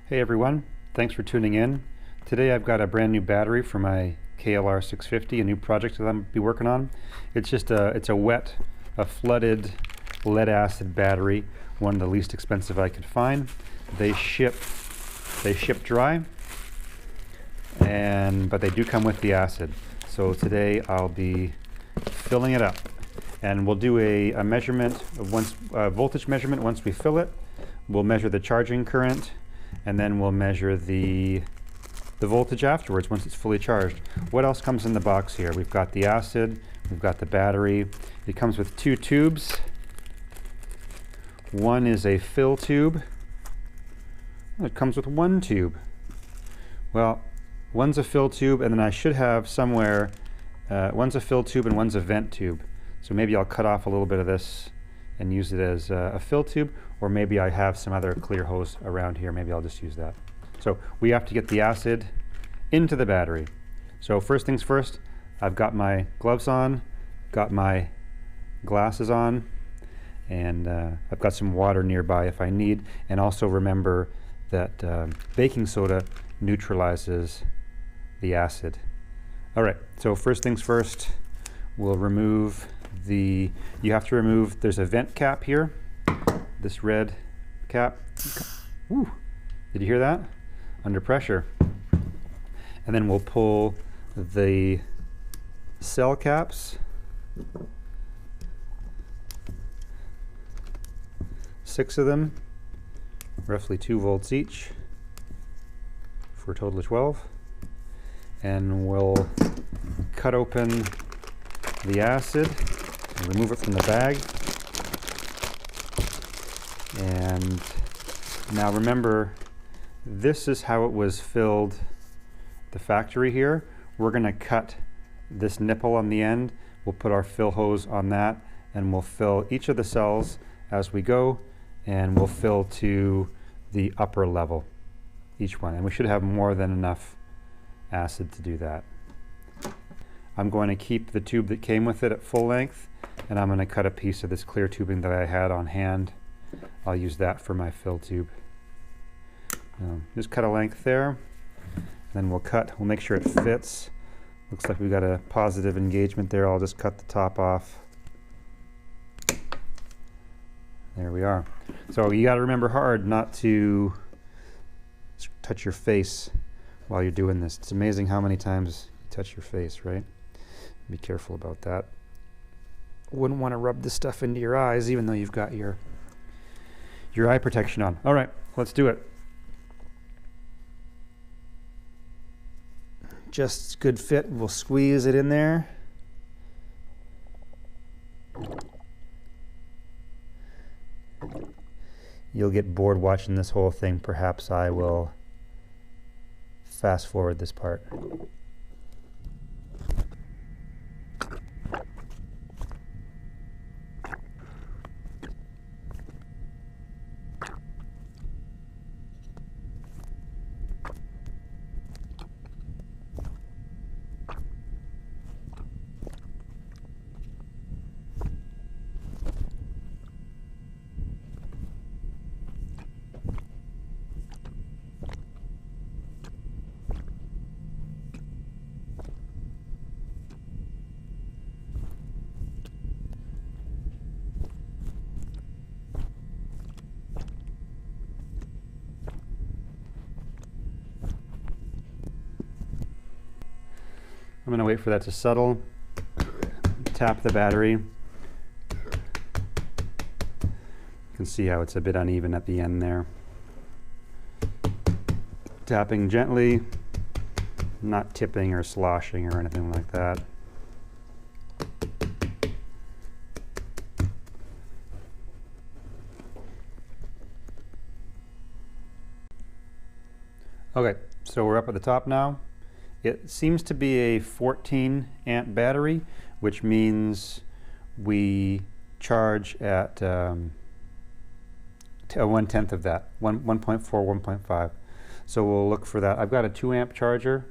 Hey everyone, thanks for tuning in. Today I've got a brand new battery for my KLR 650, a new project that I'm going to be working on. It's a flooded lead acid battery, one of the least expensive I could find. They ship dry, but they do come with the acid. So today I'll be filling it up, and we'll do a measurement of voltage measurement once we fill it. We'll measure the charging current, and then we'll measure the voltage afterwards once it's fully charged. What else comes in the box here? We've got the acid, we've got the battery. It comes with two tubes. One is a fill tube. It comes with one tube. Well, one's a fill tube, and then I should have somewhere, one's a fill tube and one's a vent tube. So maybe I'll cut off a little bit of this and use it as a fill tube, or maybe I have some other clear hose around here. Maybe I'll just use that. So we have to get the acid into the battery. So first things first, I've got my gloves on, got my glasses on, and I've got some water nearby if I need. And also remember that baking soda neutralizes the acid. All right, so first things first, we'll remove you have to remove, there's a vent cap here, this red cap. Ooh, did you hear that? Under pressure. And then we'll pull the cell caps, 6 of them, roughly 2 volts each, for a total of 12. And we'll cut open the acid and remove it from the bag. And now remember, this is how it was filled at the factory here. We're going to cut this nipple on the end. We'll put our fill hose on that, and we'll fill each of the cells as we go, and we'll fill to the upper level, each one. And we should have more than enough acid to do that. I'm going to keep the tube that came with it at full length, and I'm going to cut a piece of this clear tubing that I had on hand. I'll use that for my fill tube. Just cut a length there, then we'll make sure it fits. Looks like we've got a positive engagement there. I'll just cut the top off. There we are. So you got to remember hard not to touch your face while you're doing this. It's amazing how many times you touch your face, right? Be careful about that. Wouldn't want to rub this stuff into your eyes, even though you've got your eye protection on. All right, let's do it. Just good fit. We'll squeeze it in there. You'll get bored watching this whole thing. Perhaps I will fast forward this part. I'm going to wait for that to settle. Tap the battery. You can see how it's a bit uneven at the end there. Tapping gently, not tipping or sloshing or anything like that. Okay, so we're up at the top now. It seems to be a 14 amp battery, which means we charge at 1/10 of that, 1.4, 1.5. So we'll look for that. I've got a 2 amp charger.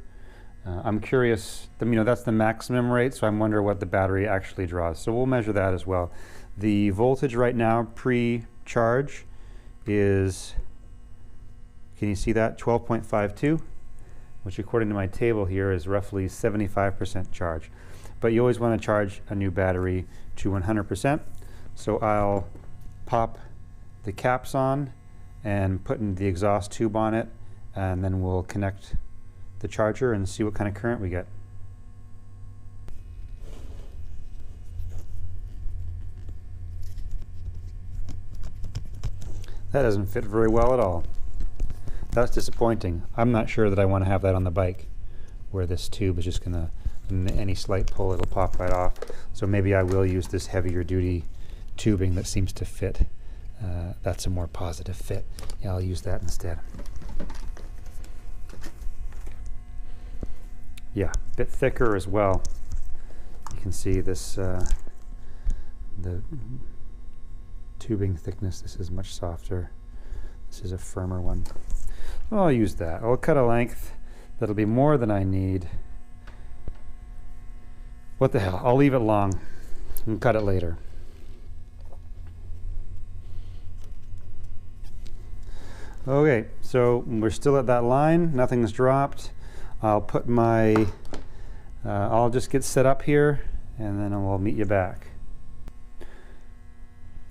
I'm curious, that's the maximum rate, so I'm wondering what the battery actually draws. So we'll measure that as well. The voltage right now, pre-charge, is Can you see that? 12.52, which according to my table here is roughly 75% charge. But you always want to charge a new battery to 100%. So I'll pop the caps on and put in the exhaust tube on it, and then we'll connect the charger and see what kind of current we get. That doesn't fit very well at all. That's disappointing. I'm not sure that I want to have that on the bike, where this tube is just going to, any slight pull, it'll pop right off. So maybe I will use this heavier duty tubing that seems to fit. That's a more positive fit. Yeah, I'll use that instead. Yeah, a bit thicker as well. You can see this, the tubing thickness. This is much softer. This is a firmer one. Well, I'll use that. I'll cut a length that'll be more than I need. What the hell? I'll leave it long and cut it later. Okay, so we're still at that line. Nothing's dropped. I'll put my, I'll just get set up here and then we'll meet you back.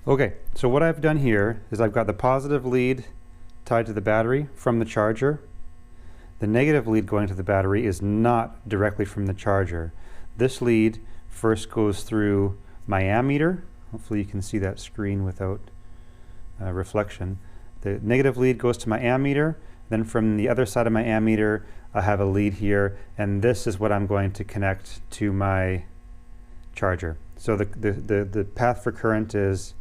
Okay, so what I've done here is I've got the positive lead tied to the battery from the charger. The negative lead going to the battery is not directly from the charger. This lead first goes through my ammeter. Hopefully you can see that screen without reflection. The negative lead goes to my ammeter. Then from the other side of my ammeter, I have a lead here, and this is what I'm going to connect to my charger. So the path for current is,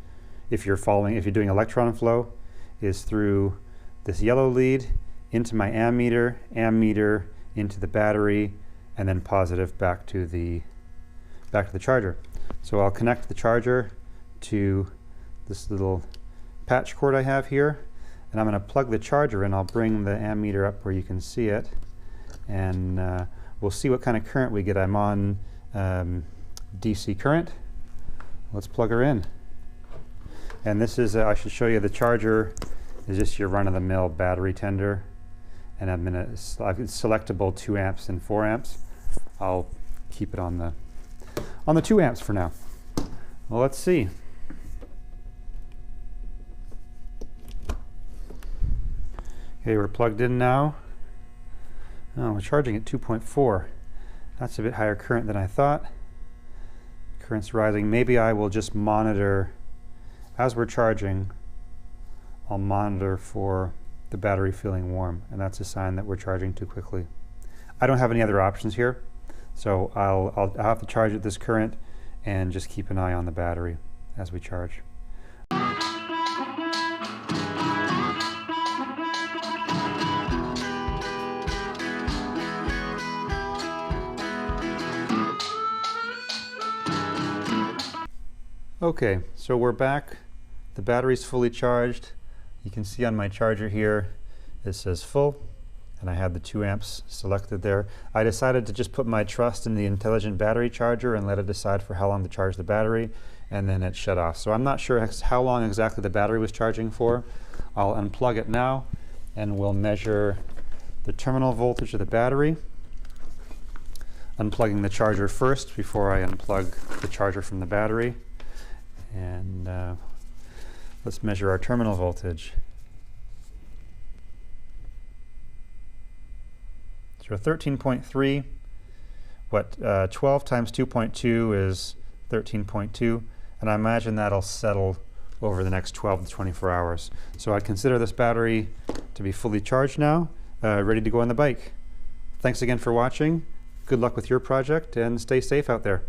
if you're doing electron flow, is through this yellow lead into my ammeter into the battery, and then positive back to the charger. So I'll connect the charger to this little patch cord I have here, and I'm going to plug the charger in. I'll bring the ammeter up where you can see it, and we'll see what kind of current we get. I'm on DC current. Let's plug her in. And this is, I should show you, the charger is just your run-of-the-mill battery tender, and I'm in it's selectable 2 amps and 4 amps. I'll keep it on the 2 amps for now. Well, let's see. Okay, we're plugged in now. Oh, we're charging at 2.4. That's a bit higher current than I thought. Current's rising. Maybe I will just monitor, as we're charging, I'll monitor for the battery feeling warm, and that's a sign that we're charging too quickly. I don't have any other options here, so I'll have to charge at this current and just keep an eye on the battery as we charge. Okay, so we're back. The battery's fully charged. You can see on my charger here, it says full, and I had the 2 amps selected there. I decided to just put my trust in the intelligent battery charger and let it decide for how long to charge the battery, and then it shut off. So I'm not sure how long exactly the battery was charging for. I'll unplug it now, and we'll measure the terminal voltage of the battery. Unplugging the charger first before I unplug the charger from the battery. And let's measure our terminal voltage. So 13.3, 12 times 2.2 is 13.2, and I imagine that'll settle over the next 12 to 24 hours. So I'd consider this battery to be fully charged now, ready to go on the bike. Thanks again for watching. Good luck with your project, and stay safe out there.